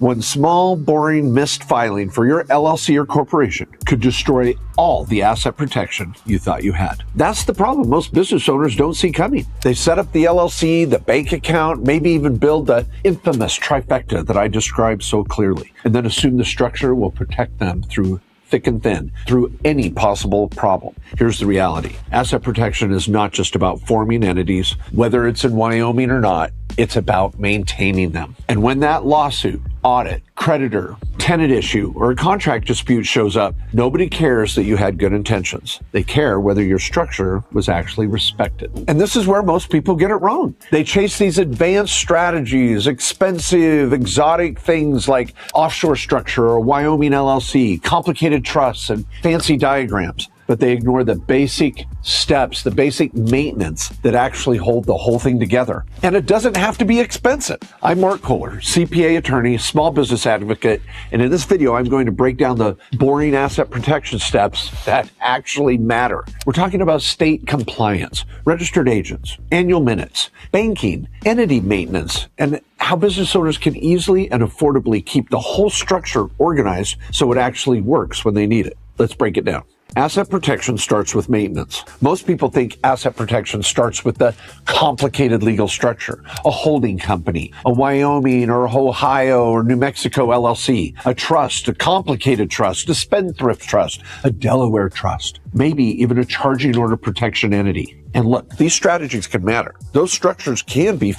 One small, boring, missed filing for your LLC or corporation could destroy all the asset protection you thought you had. That's the problem most business owners don't see coming. They set up the LLC, the bank account, maybe even build the infamous trifecta that I described so clearly, and then assume the structure will protect them through thick and thin, through any possible problem. Here's the reality. Asset protection is not just about forming entities, whether it's in Wyoming or not. It's about maintaining them. And when that lawsuit, audit, creditor, tenant issue, or a contract dispute shows up, nobody cares that you had good intentions. They care whether your structure was actually respected. And this is where most people get it wrong. They chase these advanced strategies, expensive, exotic things like offshore structure or Wyoming LLC, complicated trusts, and fancy diagrams. But they ignore the basic steps, the basic maintenance that actually hold the whole thing together. And it doesn't have to be expensive. I'm Mark Kohler, CPA attorney, small business advocate, and in this video, I'm going to break down the boring asset protection steps that actually matter. We're talking about state compliance, registered agents, annual minutes, banking, entity maintenance, and how business owners can easily and affordably keep the whole structure organized so it actually works when they need it. Let's break it down. Asset protection starts with maintenance. Most people think asset protection starts with the complicated legal structure, a holding company, a Wyoming or Ohio or New Mexico LLC, a trust, a complicated trust, a spendthrift trust, a Delaware trust, maybe even a charging order protection entity. And look, these strategies can matter. Those structures can be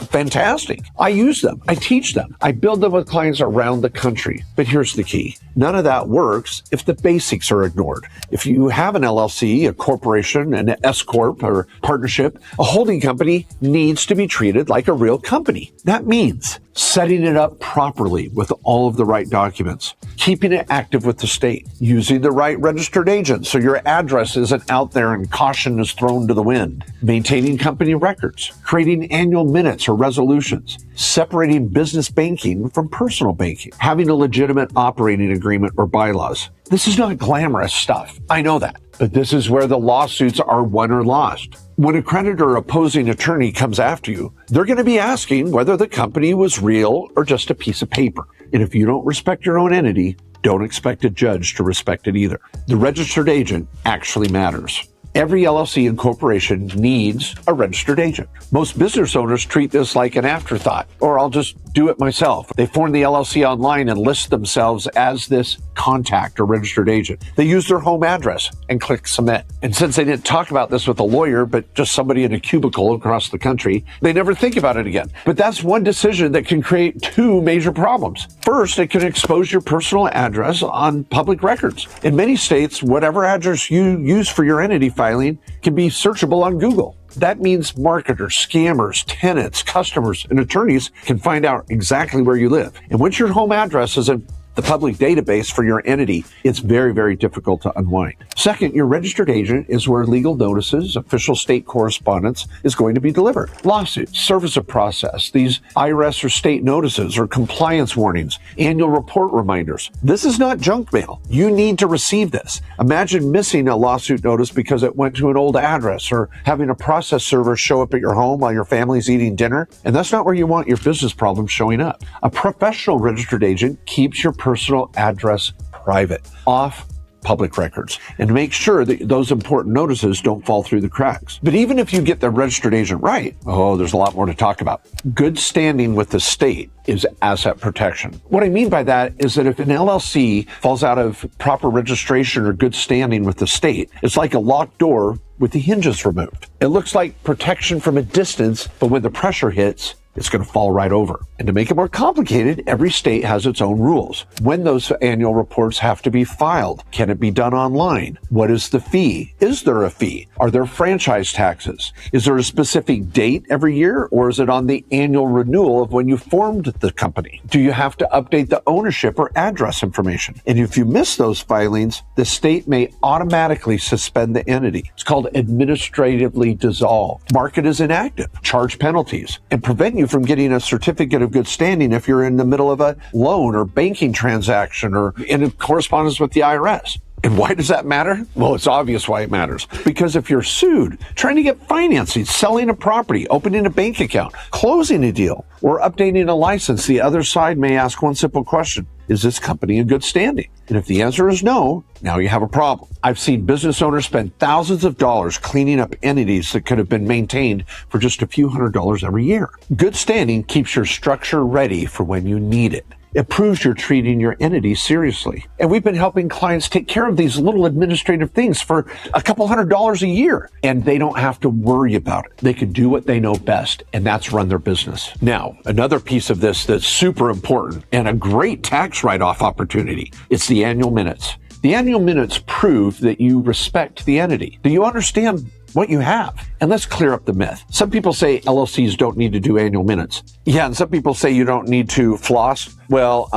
fantastic. I use them. I teach them. I build them with clients around the country. But here's the key. None of that works if the basics are ignored. If you have an LLC, a corporation, an S Corp or partnership, a holding company needs to be treated like a real company. That means setting it up properly with all of the right documents, keeping it active with the state, using the right registered agent so your address isn't out there and caution is thrown to the wind, maintaining company records, creating annual minutes or resolutions, separating business banking from personal banking, having a legitimate operating agreement or bylaws. This is not glamorous stuff. I know that. But this is where the lawsuits are won or lost. When a creditor or opposing attorney comes after you, they're going to be asking whether the company was real or just a piece of paper. And if you don't respect your own entity, don't expect a judge to respect it either. The registered agent actually matters. Every LLC and corporation needs a registered agent. Most business owners treat this like an afterthought, or I'll just do it myself. They form the LLC online and list themselves as this contact or registered agent. They use their home address and click submit. And since they didn't talk about this with a lawyer, but just somebody in a cubicle across the country, they never think about it again. But that's one decision that can create two major problems. First, it can expose your personal address on public records. In many states, whatever address you use for your entity filing can be searchable on Google. That means marketers, scammers, tenants, customers, and attorneys can find out exactly where you live. And once your home address is in the public database for your entity, it's very, very difficult to unwind. Second, your registered agent is where legal notices, official state correspondence is going to be delivered. Lawsuits, service of process, these IRS or state notices or compliance warnings, annual report reminders. This is not junk mail. You need to receive this. Imagine missing a lawsuit notice because it went to an old address, or having a process server show up at your home while your family's eating dinner. And that's not where you want your business problems showing up. A professional registered agent keeps your personal address private, off public records, and make sure that those important notices don't fall through the cracks. But even if you get the registered agent right, there's a lot more to talk about. Good standing with the state is asset protection. What I mean by that is that if an LLC falls out of proper registration or good standing with the state, it's like a locked door with the hinges removed. It looks like protection from a distance, but when the pressure hits, it's going to fall right over. And to make it more complicated, every state has its own rules. When those annual reports have to be filed, can it be done online? What is the fee? Is there a fee? Are there franchise taxes? Is there a specific date every year, or is it on the annual renewal of when you formed the company? Do you have to update the ownership or address information? And if you miss those filings, the state may automatically suspend the entity. It's called administratively dissolved, mark it as inactive, charge penalties, and prevent you from getting a certificate of good standing if you're in the middle of a loan or banking transaction or in correspondence with the IRS. And why does that matter? Well, it's obvious why it matters. Because if you're sued, trying to get financing, selling a property, opening a bank account, closing a deal, or updating a license, the other side may ask one simple question: is this company in good standing? And if the answer is no, now you have a problem. I've seen business owners spend thousands of dollars cleaning up entities that could have been maintained for just a few $100s every year. Good standing keeps your structure ready for when you need it. It proves you're treating your entity seriously. And we've been helping clients take care of these little administrative things for a couple $100s a year. And they don't have to worry about it. They can do what they know best, and that's run their business. Now, another piece of this that's super important and a great tax write-off opportunity, it's the annual minutes. The annual minutes prove that you respect the entity. Do you understand what you have? And let's clear up the myth. Some people say LLCs don't need to do annual minutes. Yeah, and some people say you don't need to floss. Well,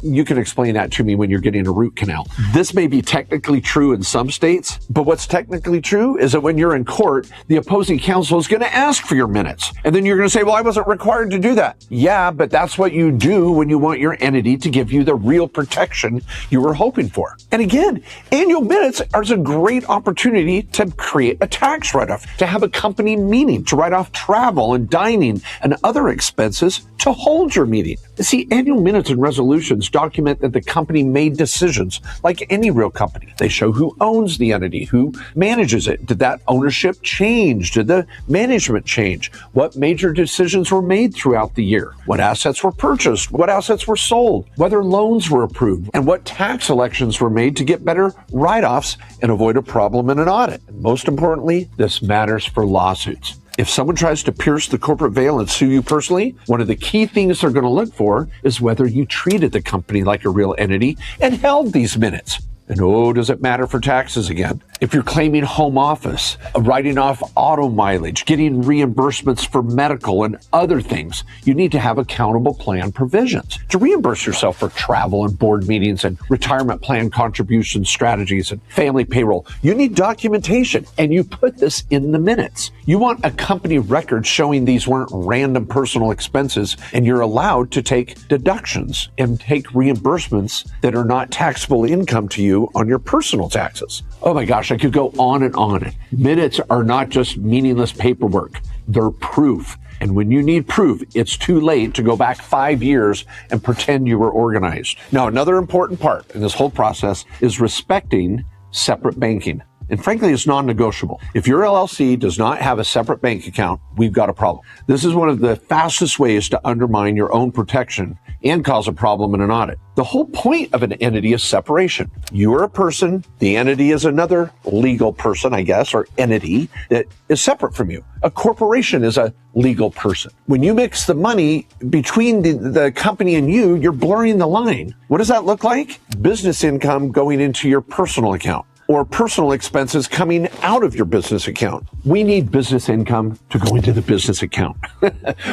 you can explain that to me when you're getting a root canal. This may be technically true in some states, but what's technically true is that when you're in court, the opposing counsel is going to ask for your minutes. And then you're going to say, well, I wasn't required to do that. Yeah, but that's what you do when you want your entity to give you the real protection you were hoping for. And again, annual minutes are a great opportunity to create a tax write-off, to have a company meeting, to write off travel and dining and other expenses to hold your meeting. See, annual minutes and resolutions document that the company made decisions like any real company. They show who owns the entity, who manages it. Did that ownership change? Did the management change? What major decisions were made throughout the year? What assets were purchased? What assets were sold? Whether loans were approved? And what tax elections were made to get better write-offs and avoid a problem in an audit? And most importantly, this matters for lawsuits. If someone tries to pierce the corporate veil and sue you personally, one of the key things they're going to look for is whether you treated the company like a real entity and held these minutes. And oh, does it matter for taxes again? If you're claiming home office, writing off auto mileage, getting reimbursements for medical and other things, you need to have accountable plan provisions to reimburse yourself for travel and board meetings and retirement plan contribution strategies and family payroll. You need documentation, and you put this in the minutes. You want a company record showing these weren't random personal expenses, and you're allowed to take deductions and take reimbursements that are not taxable income to you on your personal taxes. Oh my gosh, I could go on and on. Minutes are not just meaningless paperwork. They're proof. And when you need proof, it's too late to go back 5 years and pretend you were organized. Now, another important part in this whole process is respecting separate banking. And frankly, it's non-negotiable. If your LLC does not have a separate bank account, we've got a problem. This is one of the fastest ways to undermine your own protection and cause a problem in an audit. The whole point of an entity is separation. You are a person, the entity is another legal person, I guess, or entity that is separate from you. A corporation is a legal person. When you mix the money between the company and you, you're blurring the line. What does that look like? Business income going into your personal account, or personal expenses coming out of your business account. We need business income to go into the business account.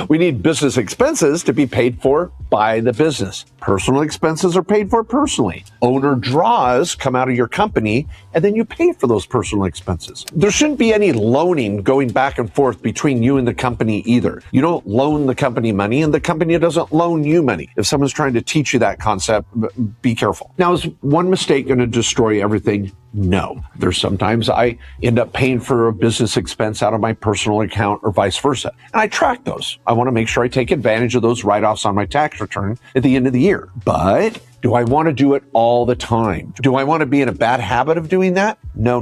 We need business expenses to be paid for by the business. Personal expenses are paid for personally. Owner draws come out of your company, and then you pay for those personal expenses. There shouldn't be any loaning going back and forth between you and the company either. You don't loan the company money, and the company doesn't loan you money. If someone's trying to teach you that concept, be careful. Now, is one mistake going to destroy everything? No. There's sometimes I end up paying for a business expense out of my personal account or vice versa. And I track those. I want to make sure I take advantage of those write-offs on my tax return at the end of the year. But do I want to do it all the time? Do I want to be in a bad habit of doing that? No.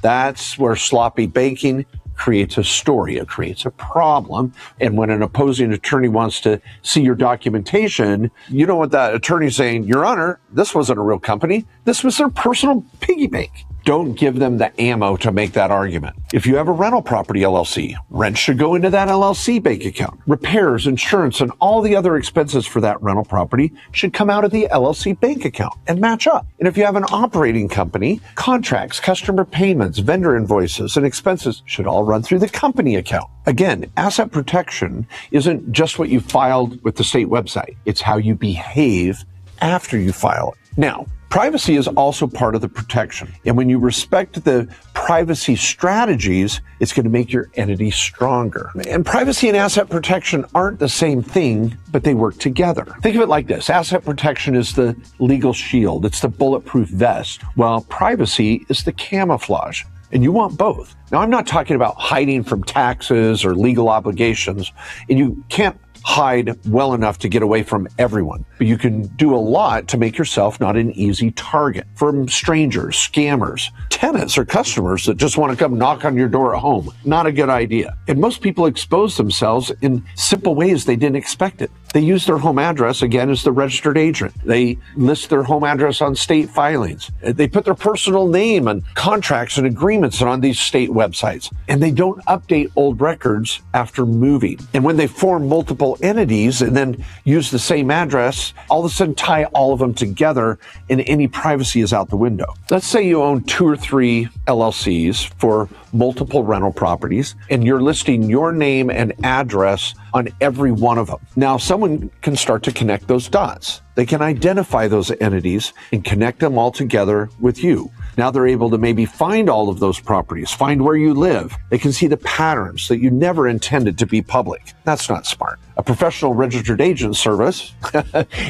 That's where sloppy banking creates a story. It creates a problem. And when an opposing attorney wants to see your documentation, you know what that attorney's saying? Your Honor, this wasn't a real company. This was their personal piggy bank. Don't give them the ammo to make that argument. If you have a rental property LLC, rent should go into that LLC bank account. Repairs, insurance, and all the other expenses for that rental property should come out of the LLC bank account and match up. And if you have an operating company, contracts, customer payments, vendor invoices, and expenses should all run through the company account. Again, asset protection isn't just what you filed with the state website. It's how you behave after you file it. Now, Privacy is also part of the protection. And when you respect the privacy strategies, it's going to make your entity stronger. And privacy and asset protection aren't the same thing, but they work together. Think of it like this. Asset protection is the legal shield. It's the bulletproof vest, while privacy is the camouflage. And you want both. Now, I'm not talking about hiding from taxes or legal obligations, and you can't hide well enough to get away from everyone. But you can do a lot to make yourself not an easy target from strangers, scammers, tenants, or customers that just want to come knock on your door at home. Not a good idea. And most people expose themselves in simple ways they didn't expect it. They use their home address, again, as the registered agent. They list their home address on state filings. They put their personal name on contracts and agreements on these state websites. And they don't update old records after moving. And when they form multiple entities and then use the same address, all of a sudden tie all of them together and any privacy is out the window. Let's say you own 2 or 3 LLCs for multiple rental properties, and you're listing your name and address on every one of them. Now, someone can start to connect those dots. They can identify those entities and connect them all together with you. Now they're able to maybe find all of those properties, find where you live. They can see the patterns that you never intended to be public. That's not smart. A professional registered agent service,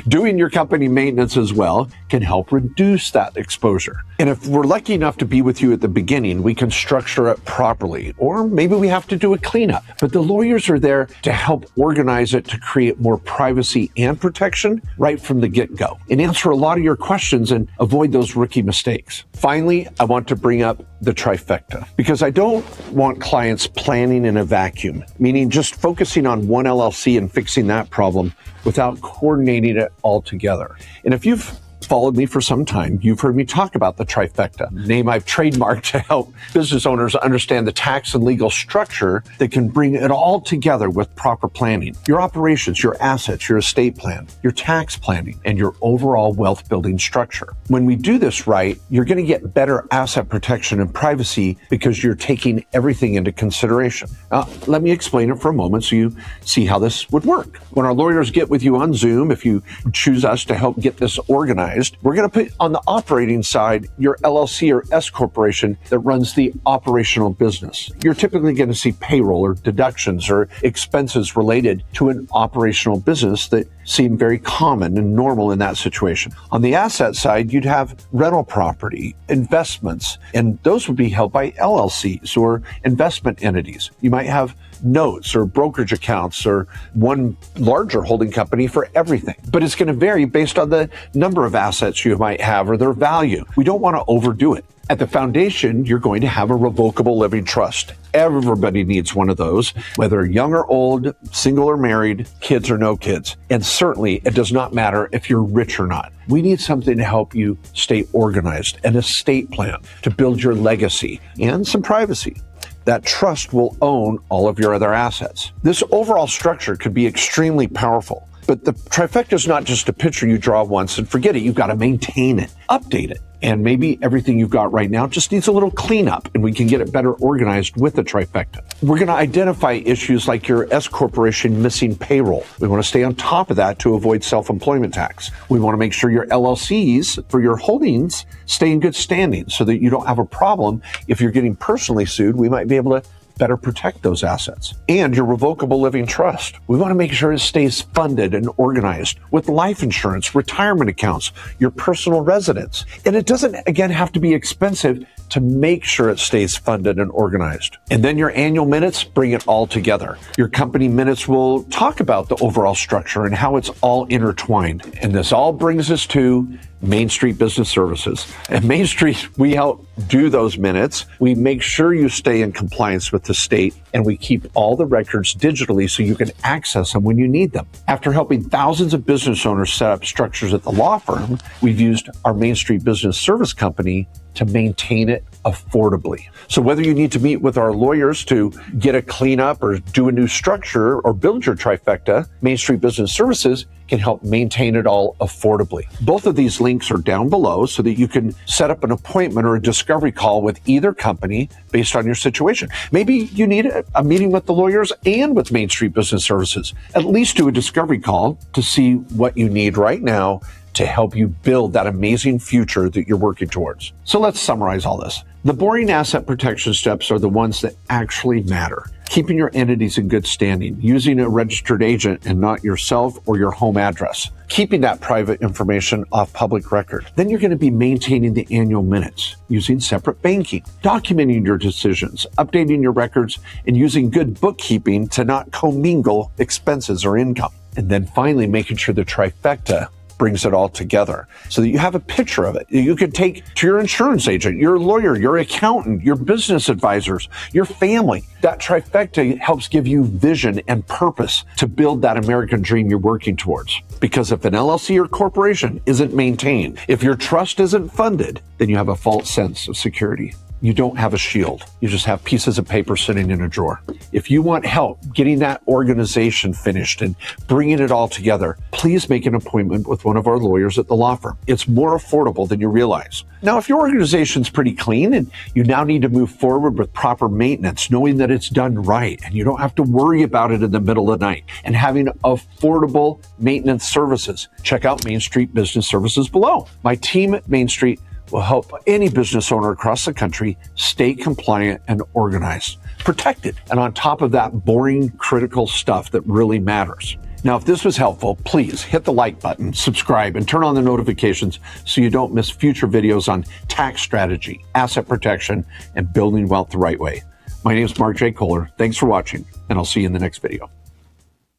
doing your company maintenance as well, can help reduce that exposure. And if we're lucky enough to be with you at the beginning, we can structure it properly. Or maybe we have to do a cleanup. But the lawyers are there to help organize it to create more privacy and protection right from the get-go and answer a lot of your questions and avoid those rookie mistakes. Finally, I want to bring up the trifecta because I don't want clients planning in a vacuum, meaning just focusing on one LLC and fixing that problem without coordinating it all together. And if you've followed me for some time, you've heard me talk about the trifecta, name I've trademarked to help business owners understand the tax and legal structure that can bring it all together with proper planning. Your operations, your assets, your estate plan, your tax planning, and your overall wealth building structure. When we do this right, you're going to get better asset protection and privacy because you're taking everything into consideration. Now, let me explain it for a moment so you see how this would work. When our lawyers get with you on Zoom, if you choose us to help get this organized, we're going to put on the operating side your LLC or S corporation that runs the operational business. You're typically going to see payroll or deductions or expenses related to an operational business that seem very common and normal in that situation. On the asset side, you'd have rental property, investments, and those would be held by LLCs or investment entities. You might have notes or brokerage accounts or one larger holding company for everything. But it's going to vary based on the number of assets you might have or their value. We don't want to overdo it. At the foundation, you're going to have a revocable living trust. Everybody needs one of those, whether young or old, single or married, kids or no kids. And certainly, it does not matter if you're rich or not. We need something to help you stay organized, an estate plan to build your legacy and some privacy. That trust will own all of your other assets. This overall structure could be extremely powerful. But the trifecta is not just a picture you draw once and forget it. You've got to maintain it, update it. And maybe everything you've got right now just needs a little cleanup and we can get it better organized with the trifecta. We're going to identify issues like your S corporation missing payroll. We want to stay on top of that to avoid self-employment tax. We want to make sure your LLCs for your holdings stay in good standing so that you don't have a problem. If you're getting personally sued, we might be able to better protect those assets. And your revocable living trust. We want to make sure it stays funded and organized with life insurance, retirement accounts, your personal residence. And it doesn't, again, have to be expensive to make sure it stays funded and organized. And then your annual minutes bring it all together. Your company minutes will talk about the overall structure and how it's all intertwined. And this all brings us to Main Street Business Services. At Main Street, we help do those minutes. We make sure you stay in compliance with the state, and we keep all the records digitally so you can access them when you need them. After helping thousands of business owners set up structures at the law firm, we've used our Main Street Business Service company to maintain it affordably. So whether you need to meet with our lawyers to get a cleanup or do a new structure or build your trifecta, Main Street Business Services can help maintain it all affordably. Both of these links are down below so that you can set up an appointment or a discovery call with either company based on your situation. Maybe you need a meeting with the lawyers and with Main Street Business Services. At least do a discovery call to see what you need right now to help you build that amazing future that you're working towards. So let's summarize all this. The boring asset protection steps are the ones that actually matter. Keeping your entities in good standing, using a registered agent and not yourself or your home address, keeping that private information off public record. Then you're going to be maintaining the annual minutes, using separate banking, documenting your decisions, updating your records, and using good bookkeeping to not commingle expenses or income. And then finally, making sure the trifecta brings it all together so that you have a picture of it. You can take to your insurance agent, your lawyer, your accountant, your business advisors, your family. That trifecta helps give you vision and purpose to build that American dream you're working towards. Because if an LLC or corporation isn't maintained, if your trust isn't funded, then you have a false sense of security. You don't have a shield. You just have pieces of paper sitting in a drawer. If you want help getting that organization finished and bringing it all together, please make an appointment with one of our lawyers at the law firm. It's more affordable than you realize. Now, if your organization's pretty clean and you now need to move forward with proper maintenance, knowing that it's done right and you don't have to worry about it in the middle of the night, and having affordable maintenance services, check out Main Street Business Services below. My team at Main Street will help any business owner across the country stay compliant and organized, protected, and on top of that boring, critical stuff that really matters. Now, if this was helpful, please hit the like button, subscribe, and turn on the notifications so you don't miss future videos on tax strategy, asset protection, and building wealth the right way. My name is Mark J. Kohler. Thanks for watching, and I'll see you in the next video.